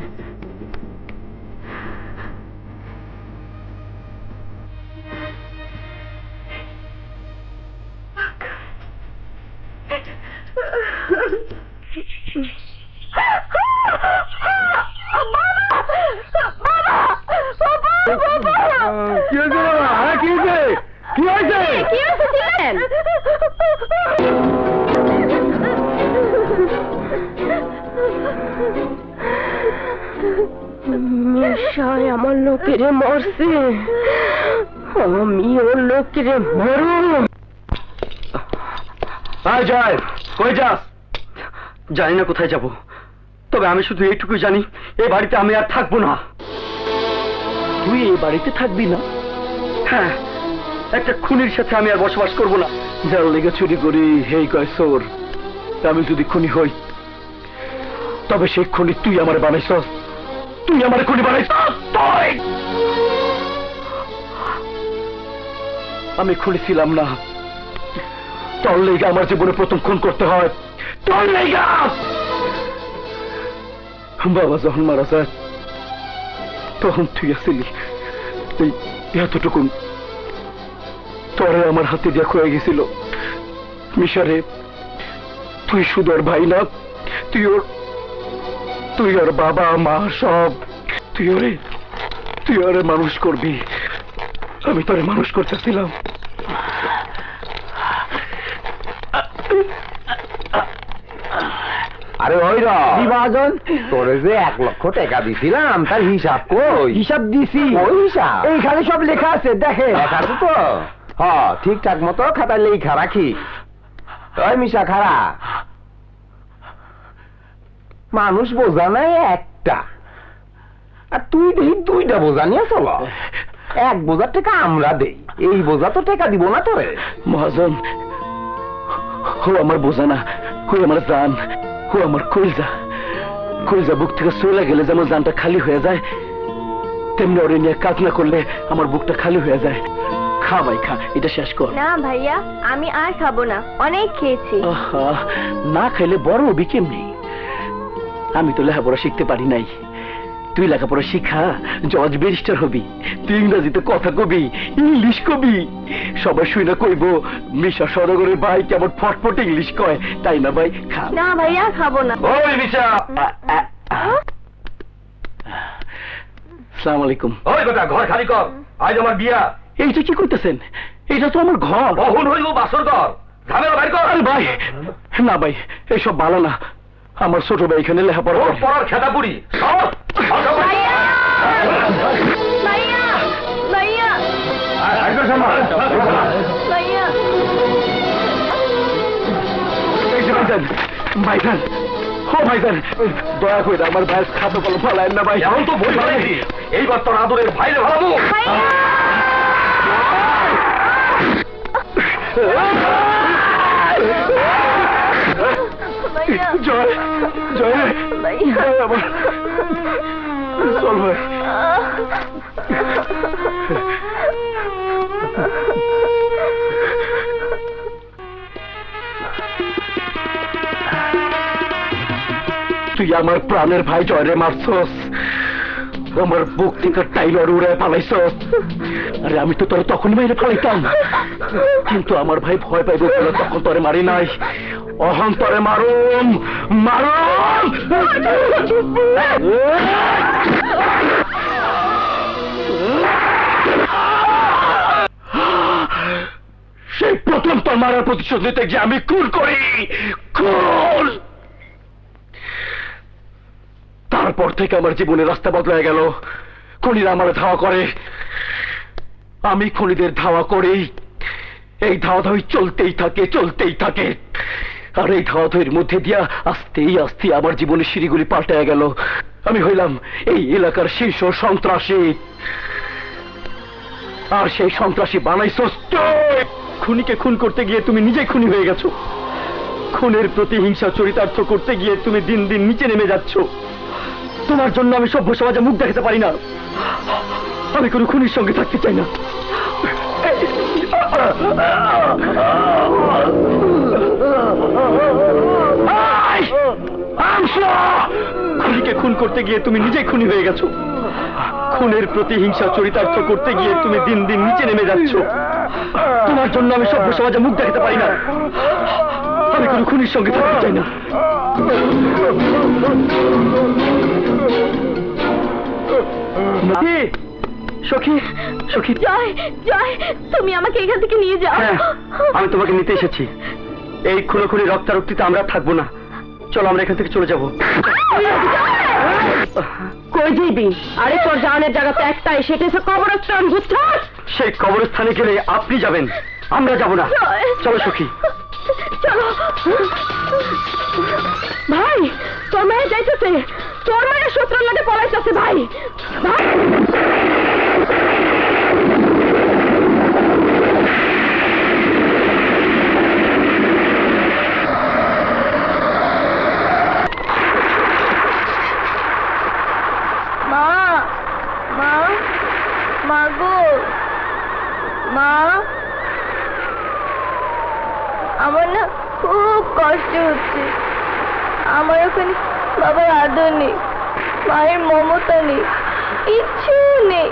কি হয়েছে বাবা? হ্যাঁ, কি হয়েছে? কি হয়েছে? কি হয়েছিলেন? নেশায় আমার লোকেরে মরছে, আমি ওর লোকেরে মরুম। আয় জয়, কই যাস? জানি না কোথায় যাব, তবে আমি শুধু এইটুকুই জানি, এই বাড়িতে আমি আর থাকবো না। তুই এই বাড়িতে থাকবি না? হ্যাঁ, একটা খুনির সাথে আমি আর বসবাস করবো না। যার লেগে চুরি করি হেই কয় চোর। আমি যদি খুনি হই, তবে সেই খুনি তুই আমার বানাইছস, তুই আমার খুনি বানাইছস। তুই! আমি খুনি ছিলাম না, তোর লেগে আমার জীবনে প্রথম খুন করতে হয়, তোর লেগে। বাবা যখন মারা যায়, তখন তুই আসিলি এই এতটুকুন, তোরে আমার হাতে দিয়ে হয়ে গেছিল। মিশারে, তুই শুধু ওর ভাই না, তুই ওর বাবা মা সব। তুই ওরে মানুষ করবি, আমি তোরে মানুষ করতেছিলাম। আরে ওই বিভাজন, তোরে যে 1 লক্ষ টাকা দিছিলাম তার হিসাব কই? হিসাব দিছি। ওই হিসাব এইখানে সব লেখা আছে, দেখে লেখা আছে তো। ঠিকঠাক মতো খাতায় লেখা রাখি। ওই মিশা খারা, মানুষ বোঝা নাই একটা, আর তুই দেখি 2টা বোঝা নিয়ে চল। এক বোঝার টাকা আমরা দেই, এই বোঝা তো টাকা দিব না তোরে। মহাজন, ও আমার বোঝা না, ও আমার জান, ও আমার কলজা। কলজা বুক থেকে চলে গেলে যেমন জানটা খালি হয়ে যায়, তেমনি ওরে নিয়ে কাজ না করলে আমার বুকটা খালি হয়ে যায়। খা ভাই খা, এটা শেষ কর। না ভাইয়া, আমি আর খাবো না, অনেক খেয়েছি। আহা, না খাইলে বড় হবি কেমনি? আমি তো লেখাপড়া শিখতে পারি নাই, তুই লেখাপড়া শিখা জজ ব্যারিস্টার হবি, তুই ইংরেজিতে কথা কবি, ইংলিশ কবি, সবাই শুই না কইব মিশা সরগরের ভাই কেমন ফটফট ইংলিশ কয়, তাই না ভাই? খা। না ভাইয়া, খাবো না। ওই মিশা, আসসালামু আলাইকুম। ওই বেটা, ঘর খালি কর, আজ আমার বিয়া। এইটা কি করতেছেন? এটা তো আমার ঘর। কখন হইব বাসর ঘর? ঝামেলা বাইর কর। আরে ভাই, না ভাই, এসব ভালো না। আমার ছোট ভাই এখানে লেখাপড়া করে। পড়ার খেতা পুরি। ভাইয়া, ভাইয়া, ভাইয়া, ভাইয়া। ভাইজান, ও ভাইজান, দয়া করে আমার ভাইয়ের খাতা কলম ফেলায়েন না ভাই। এখন তো বই ফেলাইছি, এইবার তোর আদরের ভাইরে ভালো। জয় জয় জয় আমার, চল ভাই। তুই আমার প্রাণের ভাই জয়রে মারছস, আমার বুক থেকে টাইলর উড়ে পালাইছস। আরে আমি তো তোরে তখন মেরে ফেলাইতাম, কিন্তু আমার ভাই ভয় পাইব বলে তখন তোরে মারি নাই। অহন তোরে মারুম মারুম। সেই প্রথম তোর মারার প্রতিশোধ নিতে গিয়ে আমি খুন করি, খুন। তারপর থেকে আমার জীবনের রাস্তা বদলে গেল। খুনিরা আমার ধাওয়া করে, আমি খুনিদের ধাওয়া করি। এই ধাওয়াধাওয়ি চলতেই থাকে, চলতেই থাকে। আর এই ধাওয়াধাওয়ির মধ্যে দিয়া আস্তেই আস্তে আমার জীবনের সিঁড়িগুলি পাল্টে গেল। আমি হইলাম এই এলাকার শীর্ষ সন্ত্রাসী। আর সেই সন্ত্রাসী বানাইছস তুই। খুনিকে খুন করতে গিয়ে তুমি নিজে খুনি হয়ে গেছো। খুনের প্রতিহিংসা চরিতার্থ করতে গিয়ে তুমি দিন দিন নিচে নেমে যাচ্ছ। তোমার জন্য আমি সভ্য সমাজে মুখ দেখাতে পারি না। আমি কোনো খুনির সঙ্গে থাকতে চাই না। খুনিকে খুন করতে গিয়ে তুমি নিজে খুনি হয়ে গেছো। খুনের প্রতিহিংসা চরিতার্থ করতে গিয়ে তুমি দিন দিন নিচে নেমে যাচ্ছ। তোমার জন্য আমি সভ্য সমাজে মুখ দেখাতে পারি না। আমি কোনো খুনির সঙ্গে থাকতে চাই না। সখী, সখী। জয়, জয়, তুমি আমাকে এখান থেকে নিয়ে যাও। আমি তোমাকে নিতে এসেছি। এই খুনোখুনি রক্তারক্তিতে আমরা থাকবো না। চলো আমরা এখান থেকে চলে যাবো। কই যাইবি? আরে তোর জানের জায়গাতে একটাই, সেটা হচ্ছে কবরস্থান। বুঝছস? সেই কবরস্থানে গেলে আপনি যাবেন, আমরা যাব না। চলো সখী, চলো। ভাই, তোর মেয়ে যাইতেছে, তোর মেয়ে শত্রুর লাগে পলাইতেছে। ভাই, ভাই। মা, মা, মা গো, মা, আমার না খুব কষ্ট হচ্ছে। আমার ওখানে বাবার আদর নেই, মায়ের মমতা নেই, কিচ্ছু নেই।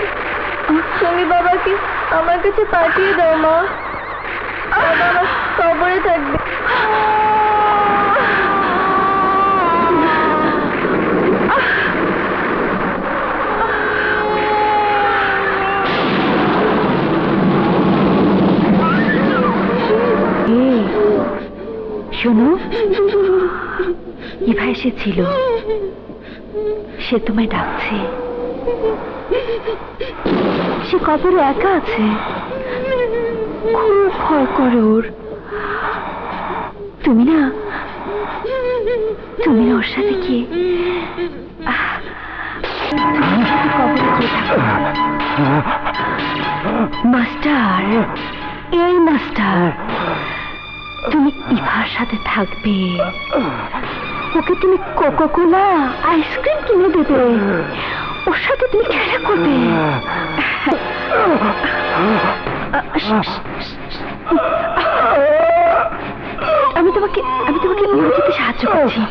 তুমি বাবাকে আমার কাছে পাঠিয়ে দাও মা, বাবা আমার কবরে থাকবে। শোনো, ইভা এসেছিল, সে তোমায় ডাকছে। সে কবরে একা আছে। খুব ভয় করে ওর। তুমি না ওর সাথে গিয়ে মাস্টার, এই মাস্টার, তুমি ইভার সাথে থাকবে, ওকে তুমি কোকা কোলা আইসক্রিম কিনে দেবে, ওর সাথে তুমি খেলা করবে। আমি তোমাকে মরে যেতে সাহায্য করছি,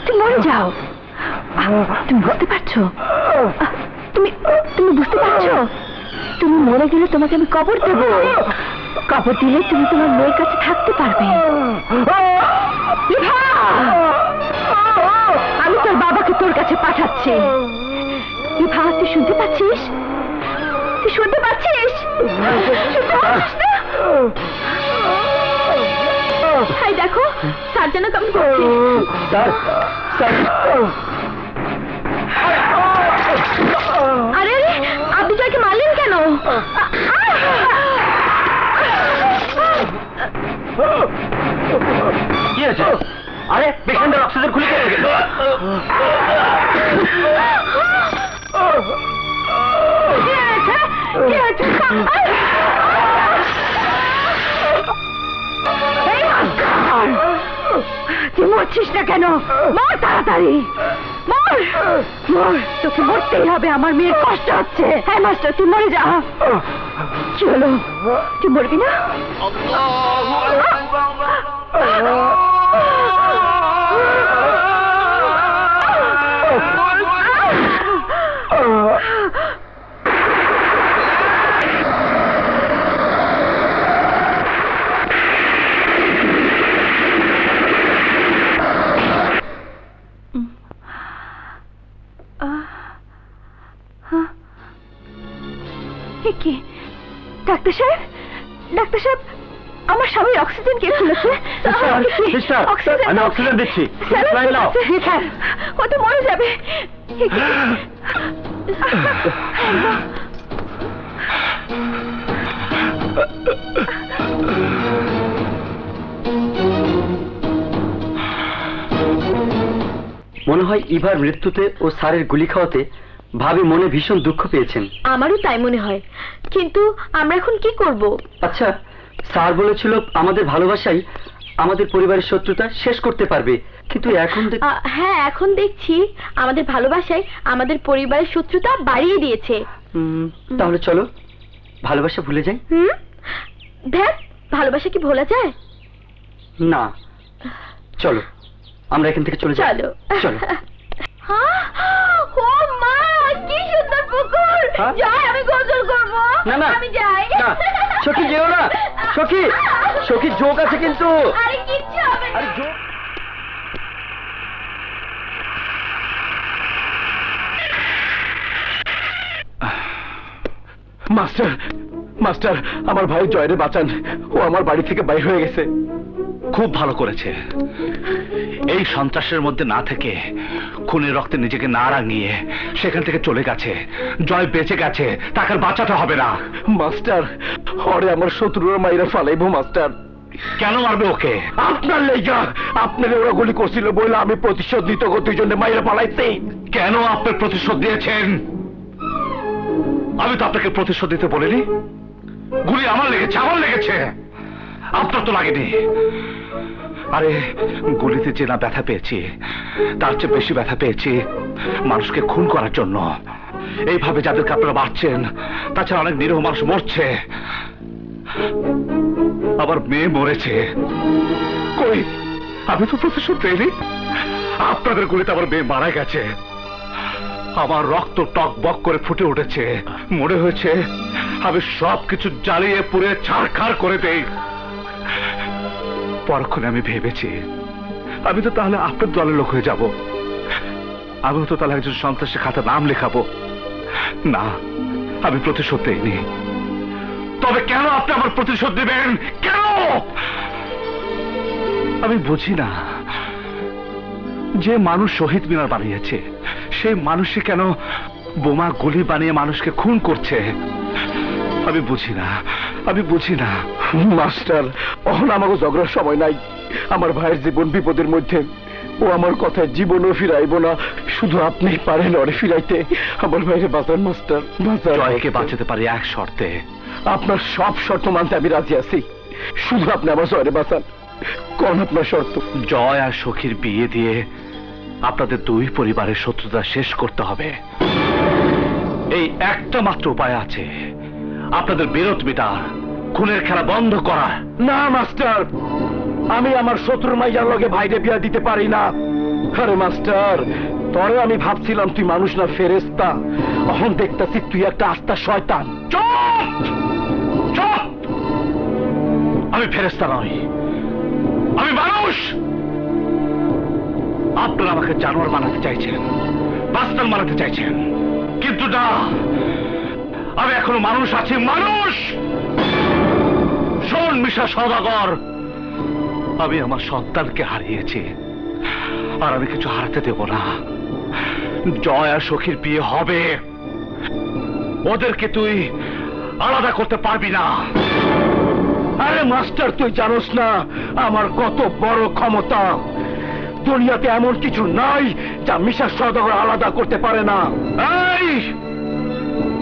তুমি মরে যাও। তুমি বুঝতে পারছো? তুমি বুঝতে পারছো? তুমি মরে গেলে তোমাকে আমি কবর দেব, কবর দিলে তুমি তোমার মেয়ের কাছে থাকতে পারবে। আমি তোর বাবাকে তোর কাছে পাঠাচ্ছি। বিভা, তুই শুনতে পাচ্ছিস? তুই শুনতে পাচ্ছিস? হাই দেখো, স্যার যেন কেমন করছে। আরে আপনি জয়কে মারলেন কেন? কি আছে? আরে পেশেন্টের অক্সিজেন খুলে গেল। তুই মরছিস না কেন? মর তাড়াতাড়ি, মর মর, তোকে মরতেই হবে, আমার মেয়ের কষ্ট হচ্ছে। হ্যাঁ মাস্টার, তুই মরে যা। কি হলো, তুই মরবি না? ডাক্তার সাহেব, ডাক্তার সাহেব, আমার স্বামীর অক্সিজেন কে খুলেছে? আমি অক্সিজেন দিচ্ছি, ও তো মরে যাবে। মনে হয় ইভার মৃত্যুতে ও স্যারের গুলি খাওয়াতে ভাবি মনে ভীষণ দুঃখ পেয়েছেন। আমারও তাই মনে হয়, কিন্তু আমরা এখন কি করব? আচ্ছা, স্যার বলেছিল আমাদের ভালোবাসাই আমাদের পরিবারের শত্রুতা শেষ করতে পারবে, কিন্তু এখন হ্যাঁ, এখন দেখছি আমাদের ভালোবাসাই আমাদের পরিবারের শত্রুতা বাড়িয়ে দিয়েছে। তাহলে চলো ভালোবাসা ভুলে যাই। দেখ, ভালোবাসা কি ভোলা যায়? না, চলো আমরা এখান থেকে চলে যাই। চলো চলো। ও মা, কি সুন্দর পুকুর! যাই, আমি গোসল করবো। না না, আমি যাই। না সখী, যেও না সখী, সখী যোগ আছে কিন্তু। আরে কিচ্ছু হবে না। মাস্টার, মাস্টার, আমার ভাই জয়রে বাঁচান, ও আমার বাড়ি থেকে বাইর হয়ে গেছে। খুব ভালো করেছে, এই সন্ত্রাসের মধ্যে না থেকে, খুনের রক্তে নিজেকে না রাঙিয়ে সেখান থেকে চলে গেছে। জয় বেঁচে গেছে, তাকে আর বাঁচাতে হবে না। মাস্টার, ওরে আমার শত্রুরা মাইরা ফালাইবো মাস্টার। কেন মারবে ওকে? আপনার লেগা, আপনার ওরা গুলি করছিল বলে আমি প্রতিশোধ নিতে দুইজনে মাইরা পালাইছি। কেন আপনি প্রতিশোধ দিয়েছেন? আমি তো আপনাকে প্রতিশোধ দিতে বলিনি। গুলি আমার লেগেছে, আমার লেগেছে, আপনার তো লাগেনি। আরে গুলিতে যে না ব্যথা পেয়েছি, তার চেয়ে বেশি ব্যথা পেয়েছি মানুষকে খুন করার জন্য। এইভাবে যাদেরকে আপনারা বাঁচছেন, তাছাড়া অনেক নিরীহ মানুষ মরছে। আবার মেয়ে মরেছে, কই আমি তো প্রতিশোধ পেইনি। আপনাদের গুলিতে আমার মেয়ে মারা গেছে, আমার রক্ত টক বক করে ফুটে উঠেছে। মনে হয়েছে আমি সবকিছু জ্বালিয়ে পুড়ে ছাড়খাড় করে দেই। পরক্ষণে আমি ভেবেছি আমি তো তাহলে আপনার দলের লোক হয়ে যাব, আমিও তো তাহলে একজন সন্ত্রাসী খাতা নাম লেখাবো। না, আমি প্রতিশোধ দেইনি। তবে কেন আপনি আমার প্রতিশোধ দেবেন? কেন? আমি বুঝি না, যে মানুষ শহীদ মিনার বানিয়েছে সেই মানুষই কেন বোমা গুলি বানিয়ে মানুষকে খুন করছে। আমি বুঝি না, আমি বুঝি না মাস্টার, অহন আমাকে ঝগড়ার সময় নাই। আমার ভাইয়ের জীবন বিপদের মধ্যে, ও আমার কথায় জীবনও ফিরাইব না, শুধু আপনি পারেন ওরে ফিরাইতে। আমার ভাইরে বাঁচান মাস্টার, বাঁচান। জয়কে বাঁচাতে পারি এক শর্তে। আপনার সব শর্ত মানতে আমি রাজি আছি, শুধু আপনি আমার জয়রে বাঁচান। কোন আপনার শর্ত? জয় আর সখীর বিয়ে দিয়ে আপনাদের দুই পরিবারের শত্রুতা শেষ করতে হবে। এই একটা মাত্র উপায় আছে, আপনাদের বিরোধ মেটা, খুনের খেলা বন্ধ করা। না মাস্টার, আমি আমার শত্রুর মাইয়ার লগে ভাইরে বিয়া দিতে পারি না। আরে মাস্টার, তরে আমি ভাবছিলাম তুই মানুষ না ফেরেশতা, এখন দেখতাছি তুই একটা আস্তা শয়তান। চুপ! চুপ! আমি ফেরেশতা নই, আমি মানুষ। আপনারা আমাকে জানোয়ার বানাতে চাইছেন, বাস্তান বানাতে চাইছেন, কিন্তু না, আমি এখনো মানুষ আছি, মানুষ। শোন মিশা সওদাগর, আমি আমার সন্তানকে হারিয়েছি, আর আমি কিছু হারাতে দেব না। জয় আর সখীর বিয়ে হবে, ওদেরকে তুই আলাদা করতে পারবি না। আরে মাস্টার, তুই জানোস না আমার কত বড় ক্ষমতা। দুনিয়াতে এমন কিছু নাই যা মিশা সওদাগর আলাদা করতে পারে না। এই,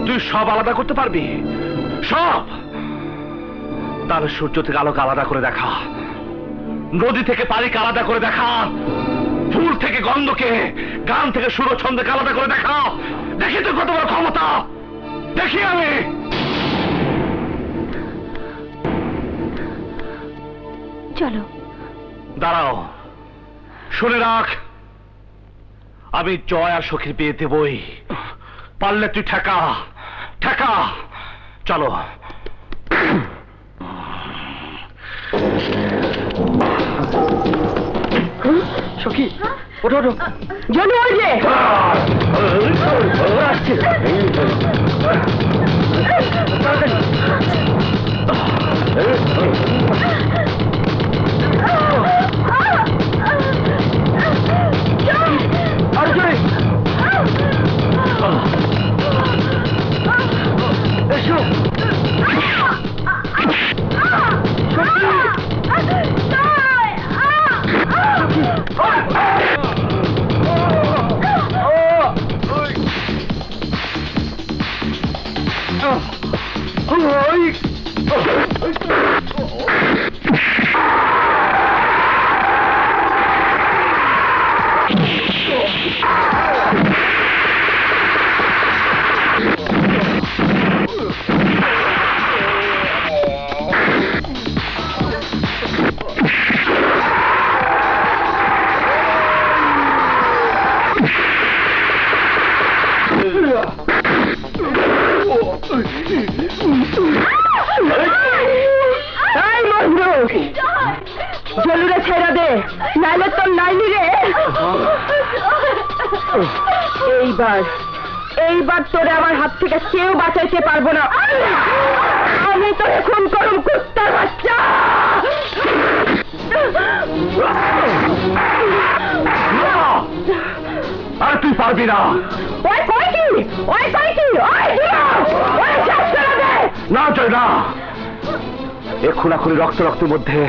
তুই সব আলাদা করতে পারবি? সব? তাহলে সূর্য থেকে আলোকে আলাদা করে দেখা, নদী থেকে পানিকে আলাদা করে দেখা, ফুল থেকে গন্ধকে, গান থেকে সুর ছন্দকে আলাদা করে দেখা। দেখি তুই কত বড় ক্ষমতা, দেখি আমি। চলো। দাঁড়াও, শুনে রাখ, আমি জয় আর সখীর বিয়ে দেবই। পারলে তুই ঠেকা, ঠেকা। চলো। সখী, ওঠো ওঠো। জলু, ওই যে জলুরে ছেড়ে দে, নাইলে তোর নাইনি রে। এইবার তোরে আমার হাত থেকে কেউ বাঁচাইতে পারবো না। আমি তোরে খুন করুম, কুত্তার বাচ্চা। আর তুই পারবি না। ওই কই কি, ওই কই কি, ওই শেষ করে দে। না জয়, না। এ খুনাখুনি রক্ত রক্তের মধ্যে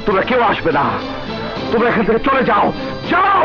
তোমরা কেউ আসবে না। তোমরা এখান থেকে চলে যাও, যাও।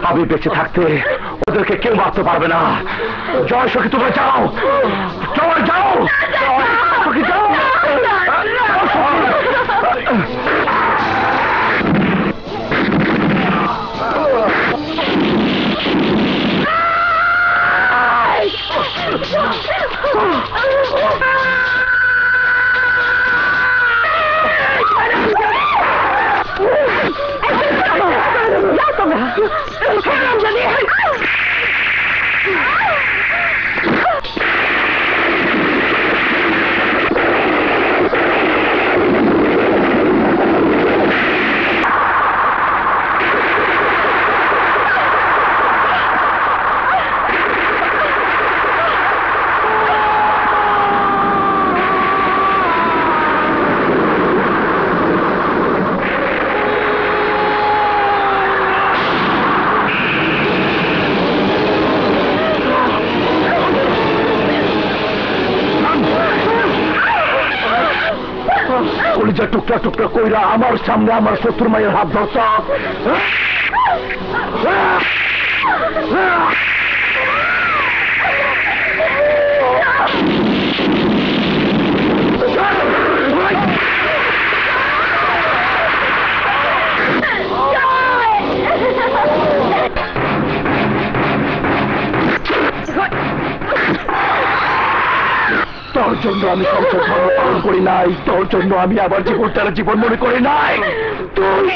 আমি বেঁচে থাকতে ওদেরকে কেউ মারতে পারবে না। জয় সখী, তোমরা যাও, জয় যাও, সখী যাও। কলিজা টুকরা টুকরা কইরা আমার সামনে আমার শত্রু মায়ের হাত ধরছ। তোর জন্য আমি সংসার ধর্ম পালন করি নাই, তোর জন্য আমি আবার জীবন তারা জীবন মনে করি নাই। তুই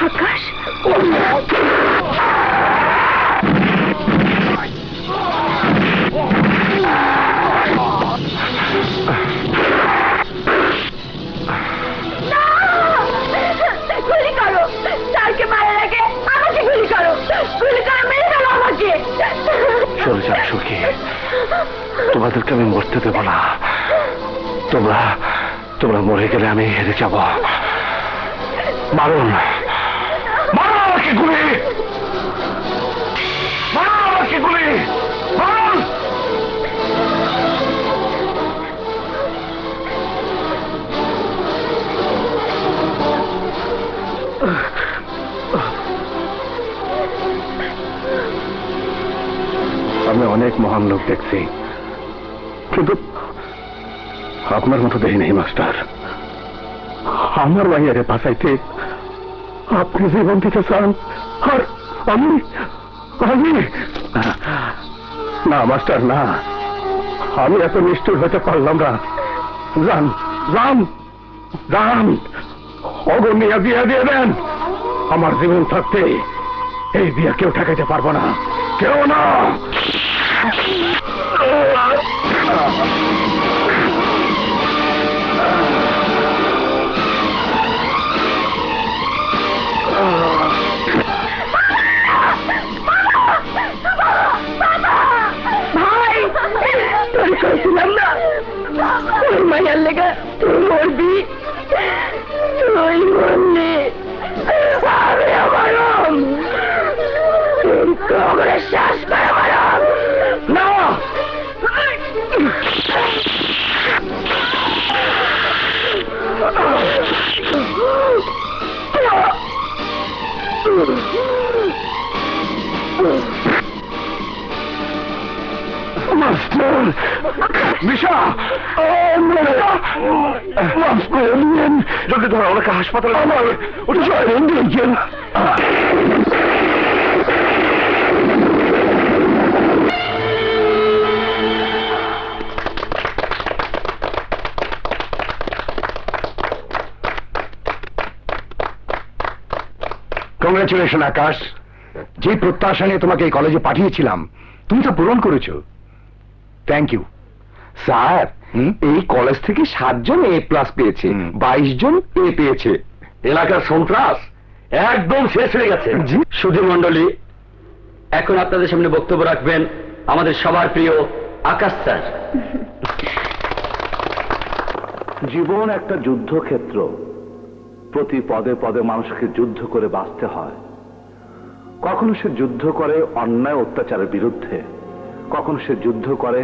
আকাশ, গুলি করো, স্যারকে মারার আগে আমাকে গুলি করো, গুলি করে মেরে ফেলো আমাকে। চলে যাও সখী, তোমাদেরকে আমি মরতে দেব না। তোমরা তোমরা মরে গেলে আমি হেরে যাব। মারুন, মারুন আমাকে গুলি, মারুন আমাকে গুলি, মারুন। আমি অনেক মহান লোক দেখছি, কিন্তু আপনার মতো দেখি নেই মাস্টার। আমার ভাইয়ারে বাঁচাইতে আপনি জীবন দিতে চান, আর আমি আমি না মাস্টার, না, আমি এত নিষ্ঠুর হতে পারলাম না। যান যান যান, অগণিয়া বিয়া দিয়ে দেন। আমার জীবন থাকতে এই বিয়া কেউ ঠেকাইতে পারবো না, কেউ না। ভাই তোর কইছিলাম না ওই মাইয়ার লেগে তুই মরবি, তুই মরলি আমি আমারম, কিন্তু আমার শ্বাস করে আমারম না। মিশা, মাফ করে দিন। যদি ধরো ওনাকে হাসপাতালে আমার ওটা দিয়েছেন। কংগ্রেচুলেশন আকাশ, যে প্রত্যাশা নিয়ে তোমাকে এই কলেজে পাঠিয়েছিলাম তুমি তা পূরণ করেছো। Thank you sir. এই কলেজ থেকে 7 জন A+ পেয়েছে, 22 জন A পেয়েছে। এলাকার সন্ত্রাস একদম শেষ হয়ে গেছে। সুধী মণ্ডলী, এখন আপনাদের সামনে বক্তব্য রাখবেন আমাদের সবার প্রিয় আকাশ স্যার। জীবন একটা যুদ্ধক্ষেত্র, প্রতি পদে পদে মানুষকে যুদ্ধ করে বাঁচতে হয়। কখনো সে যুদ্ধ করে অন্যায় অত্যাচারের বিরুদ্ধে, কখনো সে যুদ্ধ করে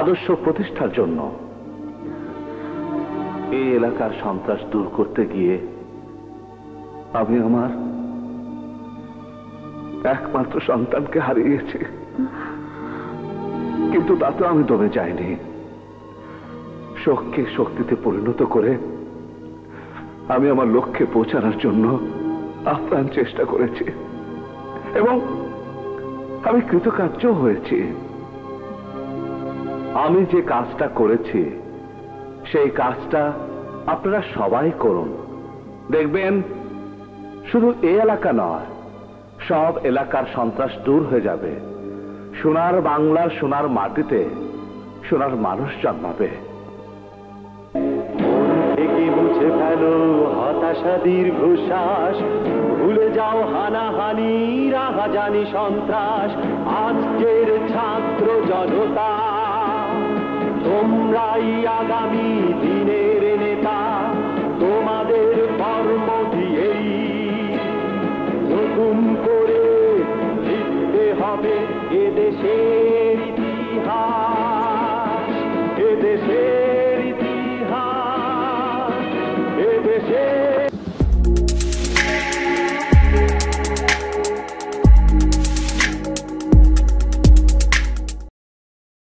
আদর্শ প্রতিষ্ঠার জন্য। এই এলাকার সন্ত্রাস দূর করতে গিয়ে আমি আমার একমাত্র সন্তানকে হারিয়েছি, কিন্তু তাতে আমি দমে যাইনি। শোককে শক্তিতে পরিণত করে আমি আমার লক্ষ্যে পৌঁছানোর জন্য আপ্রাণ চেষ্টা করেছি এবং আমি কৃতকার্য হয়েছি। আমি যে কাজটা করেছি সেই কাজটা আপনারা সবাই করুন, দেখবেন শুধু এই এলাকা নয়, সব এলাকার সন্ত্রাস দূর হয়ে যাবে। সোনার বাংলার সোনার মাটিতে সোনার মানুষ জন্মাবে। মুছে ফেলো হতাশা দীর্ঘশ্বাস, ভুলে যাও হানাহানি রাহাজানি সন্ত্রাস। আজকের ছাত্র জনতা তোমরাই আগামী দিনের নেতা, তোমাদের কর্ম দিয়েই নতুন করে লিখতে হবে এদেশের ইতিহাস, এদেশের ইতিহাস, এদেশের